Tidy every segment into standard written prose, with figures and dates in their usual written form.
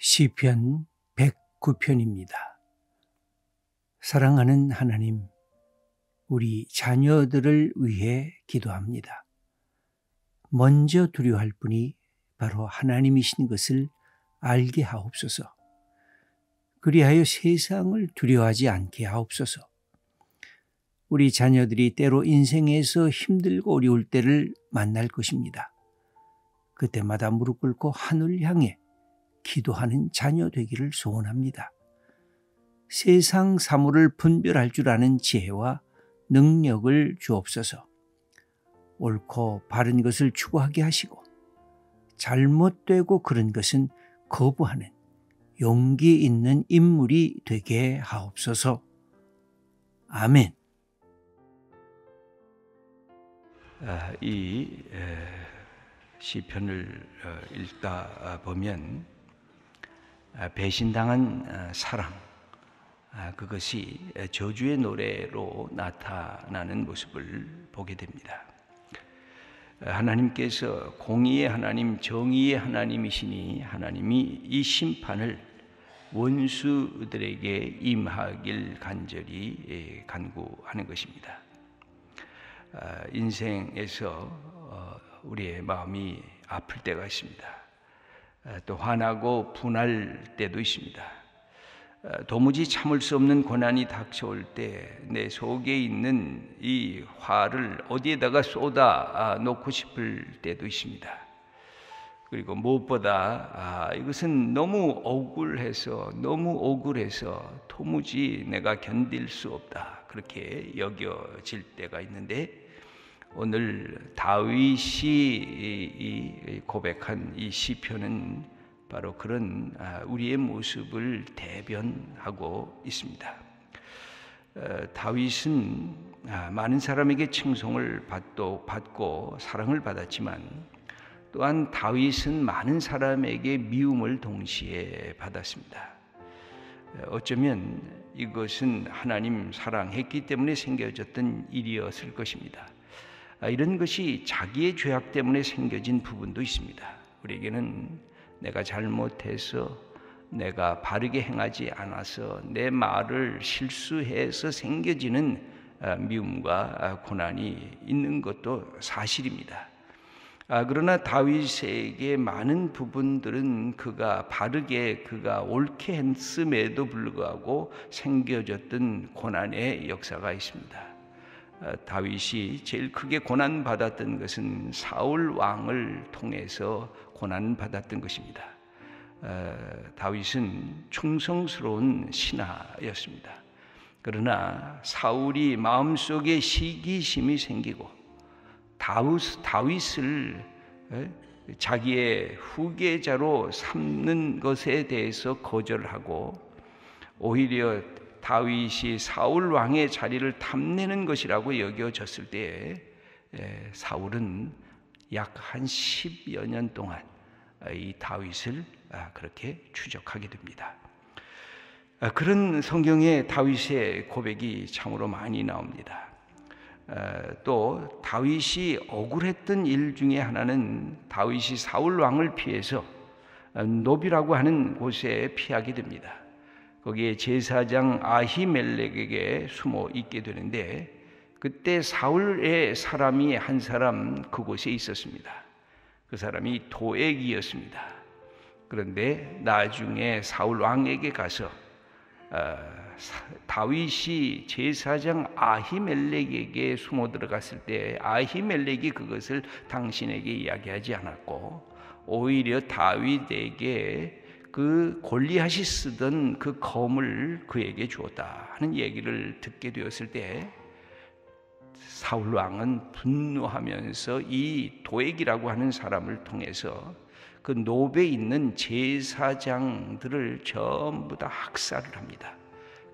시편 109편입니다. 사랑하는 하나님, 우리 자녀들을 위해 기도합니다. 먼저 두려워할 분이 바로 하나님이신 것을 알게 하옵소서. 그리하여 세상을 두려워하지 않게 하옵소서. 우리 자녀들이 때로 인생에서 힘들고 어려울 때를 만날 것입니다. 그때마다 무릎 꿇고 하늘 향해 기도하는 자녀 되기를 소원합니다. 세상 사물을 분별할 줄 아는 지혜와 능력을 주옵소서. 옳고 바른 것을 추구하게 하시고 잘못되고 그런 것은 거부하는 용기 있는 인물이 되게 하옵소서. 아멘. 이 시편을 읽다 보면 배신당한 사랑, 그것이 저주의 노래로 나타나는 모습을 보게 됩니다. 하나님께서 공의의 하나님, 정의의 하나님이시니 하나님이 이 심판을 원수들에게 임하길 간절히 간구하는 것입니다. 인생에서 우리의 마음이 아플 때가 있습니다. 또 화나고 분할 때도 있습니다. 도무지 참을 수 없는 고난이 닥쳐올 때 내 속에 있는 이 화를 어디에다가 쏟아 놓고 싶을 때도 있습니다. 그리고 무엇보다 이것은 너무 억울해서 도무지 내가 견딜 수 없다, 그렇게 여겨질 때가 있는데, 오늘 다윗이 고백한 이 시편은 바로 그런 우리의 모습을 대변하고 있습니다. 다윗은 많은 사람에게 칭송을 받고 사랑을 받았지만, 또한 다윗은 많은 사람에게 미움을 동시에 받았습니다. 어쩌면 이것은 하나님 사랑했기 때문에 생겨졌던 일이었을 것입니다. 이런 것이 자기의 죄악 때문에 생겨진 부분도 있습니다. 우리에게는 내가 잘못해서, 내가 바르게 행하지 않아서, 내 말을 실수해서 생겨지는 미움과 고난이 있는 것도 사실입니다. 그러나 다윗에게 많은 부분들은 그가 옳게 했음에도 불구하고 생겨졌던 고난의 역사가 있습니다. 다윗이 제일 크게 고난받았던 것은 사울 왕을 통해서 고난받았던 것입니다. 다윗은 충성스러운 신하였습니다. 그러나 사울이 마음속에 시기심이 생기고 다윗을 자기의 후계자로 삼는 것에 대해서 거절하고, 오히려 다윗이 사울 왕의 자리를 탐내는 것이라고 여겨졌을 때에 사울은 약 한 10여 년 동안 이 다윗을 그렇게 추적하게 됩니다. 그런 성경에 다윗의 고백이 참으로 많이 나옵니다. 또 다윗이 억울했던 일 중에 하나는, 다윗이 사울 왕을 피해서 노비라고 하는 곳에 피하게 됩니다. 거기에 제사장 아히멜렉에게 숨어 있게 되는데, 그때 사울의 사람이 한 사람 그곳에 있었습니다. 그 사람이 도액이었습니다. 그런데 나중에 사울 왕에게 가서 다윗이 제사장 아히멜렉에게 숨어 들어갔을 때 아히멜렉이 그것을 당신에게 이야기하지 않았고, 오히려 다윗에게 그 골리앗이 쓰던 그 검을 그에게 주었다 하는 얘기를 듣게 되었을 때, 사울 왕은 분노하면서 이 도액이라고 하는 사람을 통해서 그 노베에 있는 제사장들을 전부 다 학살을 합니다.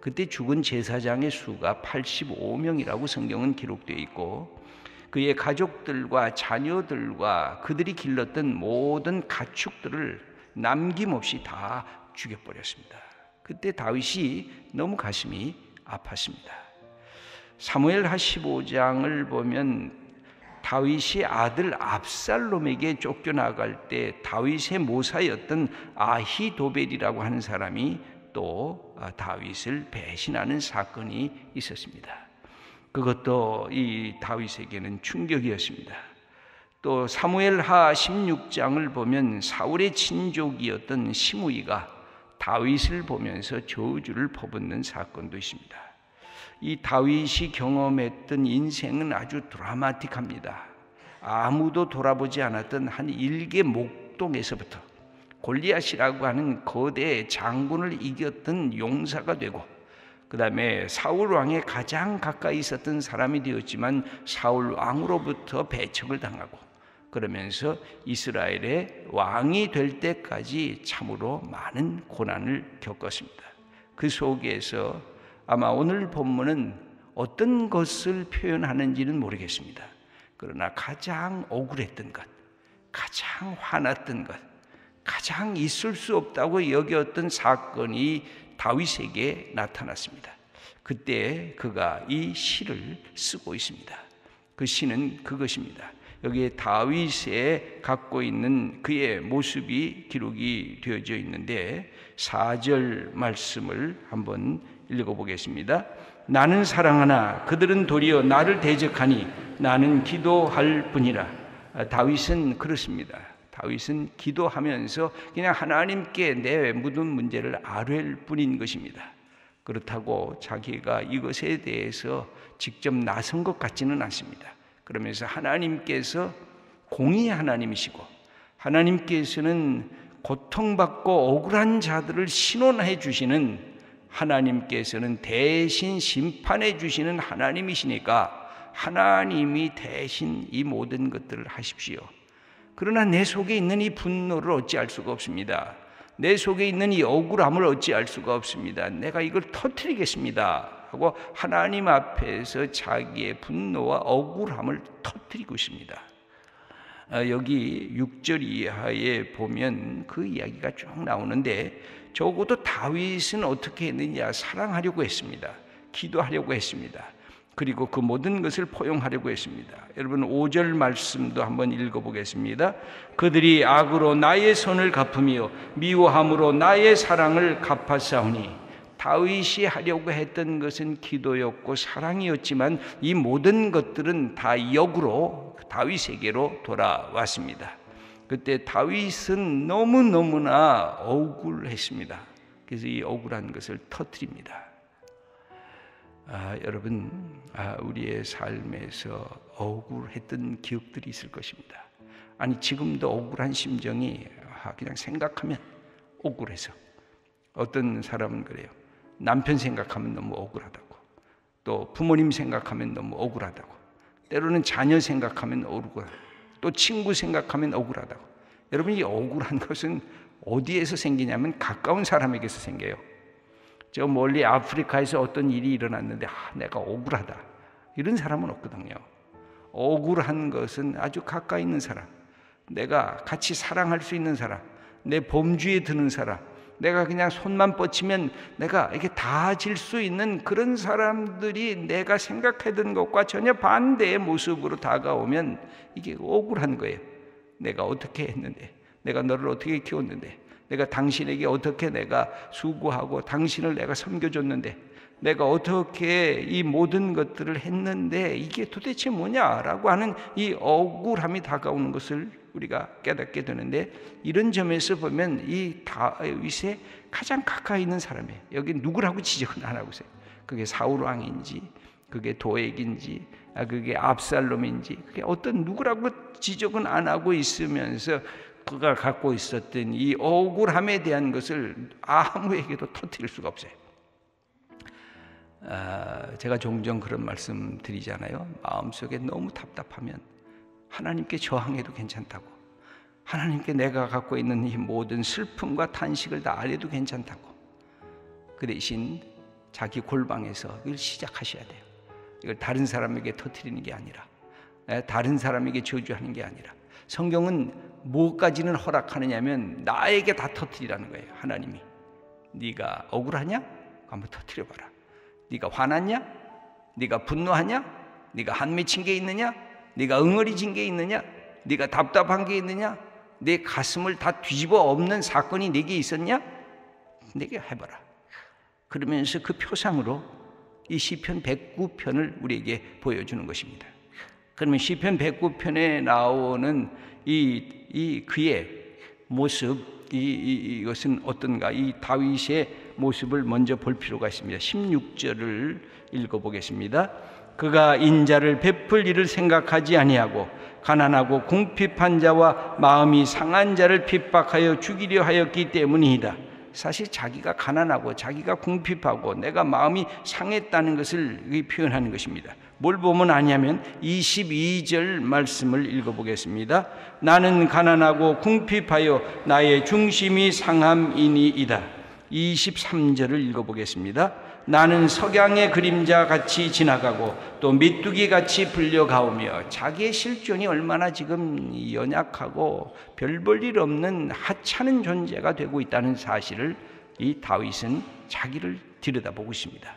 그때 죽은 제사장의 수가 85명이라고 성경은 기록되어 있고, 그의 가족들과 자녀들과 그들이 길렀던 모든 가축들을 남김없이 다 죽여버렸습니다. 그때 다윗이 너무 가슴이 아팠습니다. 사무엘하 15장을 보면 다윗이 아들 압살롬에게 쫓겨나갈 때 다윗의 모사였던 아히도벨이라고 하는 사람이 또 다윗을 배신하는 사건이 있었습니다. 그것도 이 다윗에게는 충격이었습니다. 또 사무엘하 16장을 보면 사울의 친족이었던 시므이가 다윗을 보면서 저주를 퍼붓는 사건도 있습니다. 이 다윗이 경험했던 인생은 아주 드라마틱합니다. 아무도 돌아보지 않았던 한 일개 목동에서부터 골리앗이라고 하는 거대 장군을 이겼던 용사가 되고, 그 다음에 사울 왕에 가장 가까이 있었던 사람이 되었지만 사울 왕으로부터 배척을 당하고, 그러면서 이스라엘의 왕이 될 때까지 참으로 많은 고난을 겪었습니다. 그 속에서 아마 오늘 본문은 어떤 것을 표현하는지는 모르겠습니다. 그러나 가장 억울했던 것, 가장 화났던 것, 가장 있을 수 없다고 여겼던 사건이 다윗에게 나타났습니다. 그때 그가 이 시를 쓰고 있습니다. 그 시는 그것입니다. 여기에 다윗의 갖고 있는 그의 모습이 기록이 되어져 있는데 4절 말씀을 한번 읽어보겠습니다. 나는 사랑하나 그들은 도리어 나를 대적하니 나는 기도할 뿐이라. 다윗은 그렇습니다. 다윗은 기도하면서 그냥 하나님께 내 모든 문제를 아뢰일 뿐인 것입니다. 그렇다고 자기가 이것에 대해서 직접 나선 것 같지는 않습니다. 그러면서 하나님께서 공의의 하나님이시고 하나님께서는 고통받고 억울한 자들을 신원해 주시는 하나님께서는 대신 심판해 주시는 하나님이시니까 하나님이 대신 이 모든 것들을 하십시오. 그러나 내 속에 있는 이 분노를 어찌할 수가 없습니다. 내 속에 있는 이 억울함을 어찌할 수가 없습니다. 내가 이걸 터뜨리겠습니다 하고 하나님 앞에서 자기의 분노와 억울함을 터뜨리고 있습니다. 여기 6절 이하에 보면 그 이야기가 쭉 나오는데, 적어도 다윗은 어떻게 했느냐? 사랑하려고 했습니다. 기도하려고 했습니다. 그리고 그 모든 것을 포용하려고 했습니다. 여러분 5절 말씀도 한번 읽어보겠습니다. 그들이 악으로 나의 선을 갚으며 미워함으로 나의 사랑을 갚았사오니. 다윗이 하려고 했던 것은 기도였고 사랑이었지만 이 모든 것들은 다 역으로 다윗에게로 돌아왔습니다. 그때 다윗은 너무너무나 억울했습니다. 그래서 이 억울한 것을 터뜨립니다. 여러분, 우리의 삶에서 억울했던 기억들이 있을 것입니다. 아니 지금도 억울한 심정이 그냥 생각하면 억울해서, 어떤 사람은 그래요. 남편 생각하면 너무 억울하다고, 또 부모님 생각하면 너무 억울하다고, 때로는 자녀 생각하면 억울하다고, 또 친구 생각하면 억울하다고. 여러분, 이 억울한 것은 어디에서 생기냐면 가까운 사람에게서 생겨요. 저 멀리 아프리카에서 어떤 일이 일어났는데 내가 억울하다, 이런 사람은 없거든요. 억울한 것은 아주 가까이 있는 사람, 내가 같이 사랑할 수 있는 사람, 내 범주에 드는 사람, 내가 그냥 손만 뻗치면 내가 이렇게 다 질 수 있는 그런 사람들이 내가 생각하던 것과 전혀 반대의 모습으로 다가오면 이게 억울한 거예요. 내가 어떻게 했는데, 내가 너를 어떻게 키웠는데, 내가 당신에게 어떻게 내가 수고하고 당신을 내가 섬겨줬는데, 내가 어떻게 이 모든 것들을 했는데 이게 도대체 뭐냐라고 하는 이 억울함이 다가오는 것을 우리가 깨닫게 되는데, 이런 점에서 보면 이 다윗의 가장 가까이 있는 사람이에요. 여기 누구라고 지적은 안 하고 있어요. 그게 사울 왕인지, 그게 도액인지, 그게 압살롬인지, 그게 어떤 누구라고 지적은 안 하고 있으면서 그가 갖고 있었던 이 억울함에 대한 것을 아무에게도 터뜨릴 수가 없어요. 제가 종종 그런 말씀 드리잖아요. 마음속에 너무 답답하면 하나님께 저항해도 괜찮다고, 하나님께 내가 갖고 있는 이 모든 슬픔과 탄식을 다 알려도 괜찮다고. 그 대신 자기 골방에서 이걸 시작하셔야 돼요. 이걸 다른 사람에게 터뜨리는 게 아니라, 다른 사람에게 저주하는 게 아니라, 성경은 뭐까지는 허락하느냐면 나에게 다 터뜨리라는 거예요. 하나님이 네가 억울하냐? 한번 터뜨려봐라. 네가 화났냐? 네가 분노하냐? 네가 한 맺힌 게 있느냐? 네가 응어리진 게 있느냐? 네가 답답한 게 있느냐? 내 가슴을 다 뒤집어 엎는 사건이 내게 있었냐? 내게 해봐라. 그러면서 그 표상으로 이 시편 109편을 우리에게 보여주는 것입니다. 그러면 시편 109편에 나오는 이 그의 모습, 이것은 어떤가? 이 다윗의 모습을 먼저 볼 필요가 있습니다. 16절을 읽어보겠습니다. 그가 인자를 베풀 일을 생각하지 아니하고 가난하고 궁핍한 자와 마음이 상한 자를 핍박하여 죽이려 하였기 때문이다. 사실 자기가 가난하고 자기가 궁핍하고 내가 마음이 상했다는 것을 표현하는 것입니다. 뭘 보면 아냐면 22절 말씀을 읽어보겠습니다. 나는 가난하고 궁핍하여 나의 중심이 상함이니이다. 23절을 읽어보겠습니다. 나는 석양의 그림자 같이 지나가고 또 메뚜기 같이 불려가오며 자기의 실존이 얼마나 지금 연약하고 별 볼 일 없는 하찮은 존재가 되고 있다는 사실을 이 다윗은 자기를 들여다보고 있습니다.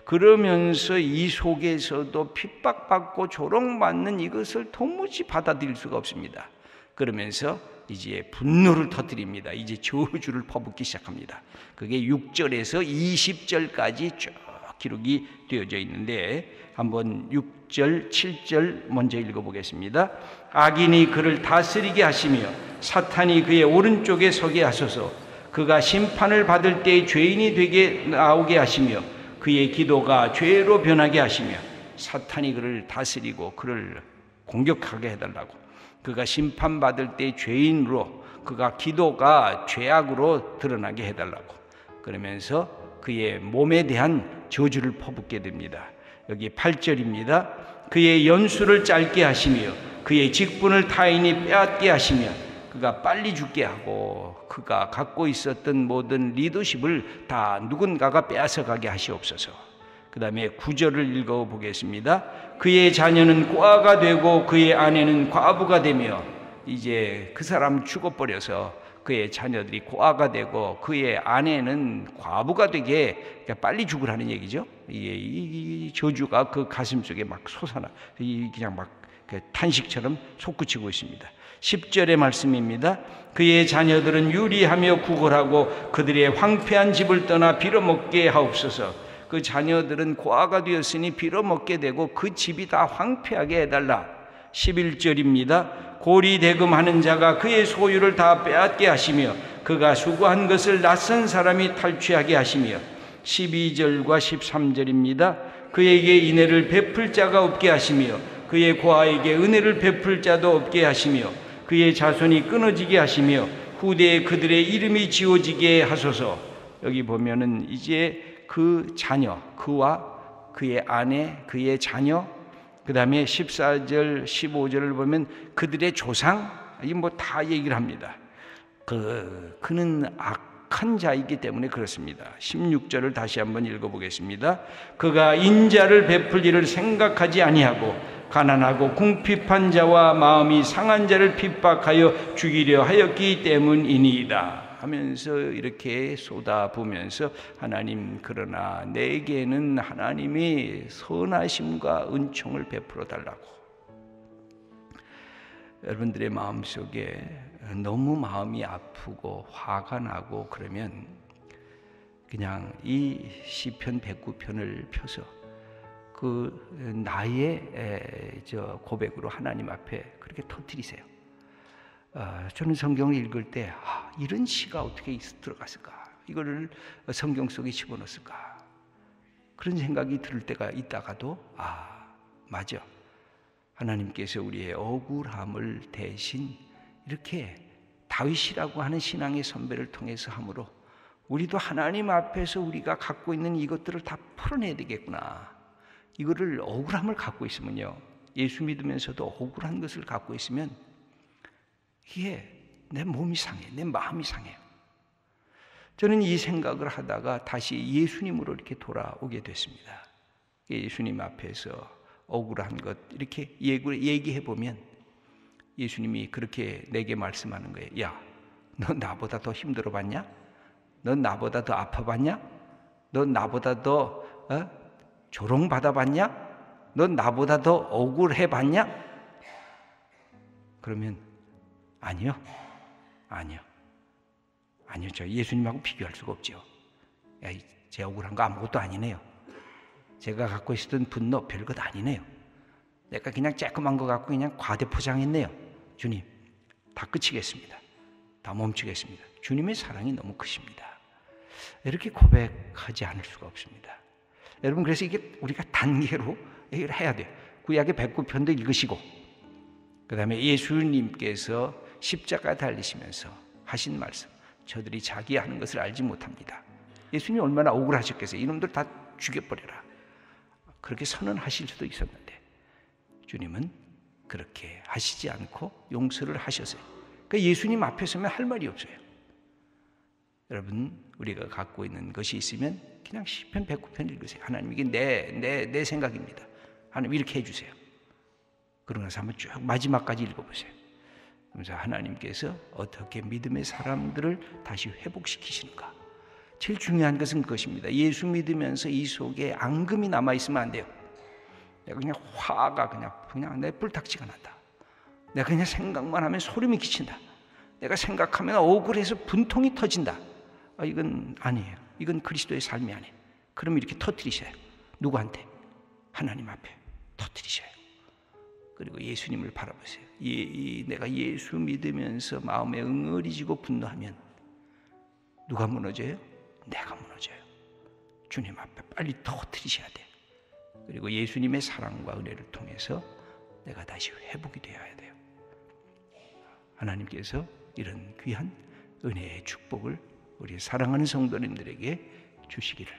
그러면서 이 속에서도 핍박받고 조롱받는 이것을 도무지 받아들일 수가 없습니다. 그러면서 이제 분노를 터뜨립니다. 이제 저주를 퍼붓기 시작합니다. 그게 6절에서 20절까지 쭉 기록이 되어져 있는데 한번 6절, 7절 먼저 읽어보겠습니다. 악인이 그를 다스리게 하시며 사탄이 그의 오른쪽에 서게 하소서. 그가 심판을 받을 때 죄인이 되게 나오게 하시며 그의 기도가 죄로 변하게 하시며 사탄이 그를 다스리고 그를 공격하게 해달라고. 그가 심판받을 때 죄인으로 그가 기도가 죄악으로 드러나게 해달라고. 그러면서 그의 몸에 대한 저주를 퍼붓게 됩니다. 여기 8절입니다. 그의 연수를 짧게 하시며 그의 직분을 타인이 빼앗게 하시며 그가 빨리 죽게 하고 그가 갖고 있었던 모든 리더십을 다 누군가가 빼앗아가게 하시옵소서. 그 다음에 9절을 읽어보겠습니다. 그의 자녀는 꽈가 되고 그의 아내는 과부가 되며 이제 그 사람 죽어버려서 그의 자녀들이 꽈가 되고 그의 아내는 과부가 되게 빨리 죽으라는 얘기죠. 이 저주가 그 가슴 속에 막 솟아나 그냥 막 탄식처럼 솟구치고 있습니다. 10절의 말씀입니다. 그의 자녀들은 유리하며 구걸하고 그들의 황폐한 집을 떠나 빌어먹게 하옵소서. 그 자녀들은 고아가 되었으니 빌어먹게 되고 그 집이 다 황폐하게 해달라. 11절입니다. 고리대금하는 자가 그의 소유를 다 빼앗게 하시며 그가 수고한 것을 낯선 사람이 탈취하게 하시며 12절과 13절입니다. 그에게 인애를 베풀 자가 없게 하시며 그의 고아에게 은혜를 베풀 자도 없게 하시며 그의 자손이 끊어지게 하시며 후대에 그들의 이름이 지워지게 하소서. 여기 보면은 이제 그 자녀, 그와 그의 아내, 그의 자녀, 그 다음에 14절, 15절을 보면 그들의 조상, 이 뭐 다 얘기를 합니다. 그는 악한 자이기 때문에 그렇습니다. 16절을 다시 한번 읽어보겠습니다. 그가 인자를 베풀 일을 생각하지 아니하고 가난하고 궁핍한 자와 마음이 상한 자를 핍박하여 죽이려 하였기 때문이니이다 하면서 이렇게 쏟아부으면서 하나님, 그러나 내게는 하나님이 선하심과 은총을 베풀어 달라고. 여러분들의 마음속에 너무 마음이 아프고 화가 나고 그러면 그냥 이 시편 109편을 펴서 그 나의 고백으로 하나님 앞에 그렇게 터뜨리세요. 저는 성경을 읽을 때 이런 시가 어떻게 들어갔을까? 이거를 성경 속에 집어넣었을까? 그런 생각이 들 때가 있다가도 맞아. 하나님께서 우리의 억울함을 대신 이렇게 다윗이라고 하는 신앙의 선배를 통해서 함으로 우리도 하나님 앞에서 우리가 갖고 있는 이것들을 다 풀어내야 되겠구나. 이거를 억울함을 갖고 있으면요, 예수 믿으면서도 억울한 것을 갖고 있으면 이게 내 몸이 상해, 내 마음이 상해요. 저는 이 생각을 하다가 다시 예수님으로 이렇게 돌아오게 됐습니다. 예수님 앞에서 억울한 것 이렇게 얘기해 보면 예수님이 그렇게 내게 말씀하는 거예요. 야, 너 나보다 더 힘들어 봤냐? 너 나보다 더 아파 봤냐? 너 나보다 더 조롱받아 봤냐? 너 나보다 더 억울해 봤냐? 그러면 아니요. 저 예수님하고 비교할 수가 없죠. 야, 제 억울한 거 아무것도 아니네요. 제가 갖고 있었던 분노 별것 아니네요. 내가 그냥 쬐끔한 거 갖고 그냥 과대 포장했네요. 주님, 다 끝이겠습니다. 다 멈추겠습니다. 주님의 사랑이 너무 크십니다. 이렇게 고백하지 않을 수가 없습니다. 여러분, 그래서 이게 우리가 단계로 해야 돼요. 구약의 109편도 읽으시고, 그 다음에 예수님께서 십자가 달리시면서 하신 말씀, 저들이 자기 하는 것을 알지 못합니다. 예수님이 얼마나 억울하셨겠어요. 이놈들 다 죽여버려라. 그렇게 선언하실 수도 있었는데 주님은 그렇게 하시지 않고 용서를 하셨어요. 그러니까 예수님 앞에 서면 할 말이 없어요. 여러분, 우리가 갖고 있는 것이 있으면 그냥 시편 109편 읽으세요. 하나님, 이게 내 생각입니다. 하나님, 이렇게 해주세요. 그러고 나서 한번 쭉 마지막까지 읽어보세요. 그러면서 하나님께서 어떻게 믿음의 사람들을 다시 회복시키시는가. 제일 중요한 것은 그것입니다. 예수 믿으면서 이 속에 앙금이 남아있으면 안 돼요. 내가 그냥 화가 그냥 내 불탁지가 난다. 내가 그냥 생각만 하면 소름이 끼친다. 내가 생각하면 억울해서 분통이 터진다. 이건 아니에요. 이건 그리스도의 삶이 아니에요. 그럼 이렇게 터뜨리셔요. 누구한테? 하나님 앞에 터뜨리셔요. 그리고 예수님을 바라보세요. 내가 예수 믿으면서 마음에 응어리지고 분노하면 누가 무너져요? 내가 무너져요. 주님 앞에 빨리 터뜨리셔야 돼. 그리고 예수님의 사랑과 은혜를 통해서 내가 다시 회복이 되어야 돼요. 하나님께서 이런 귀한 은혜의 축복을 우리 사랑하는 성도님들에게 주시기를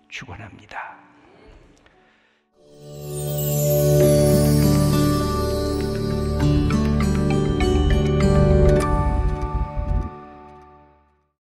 축원합니다.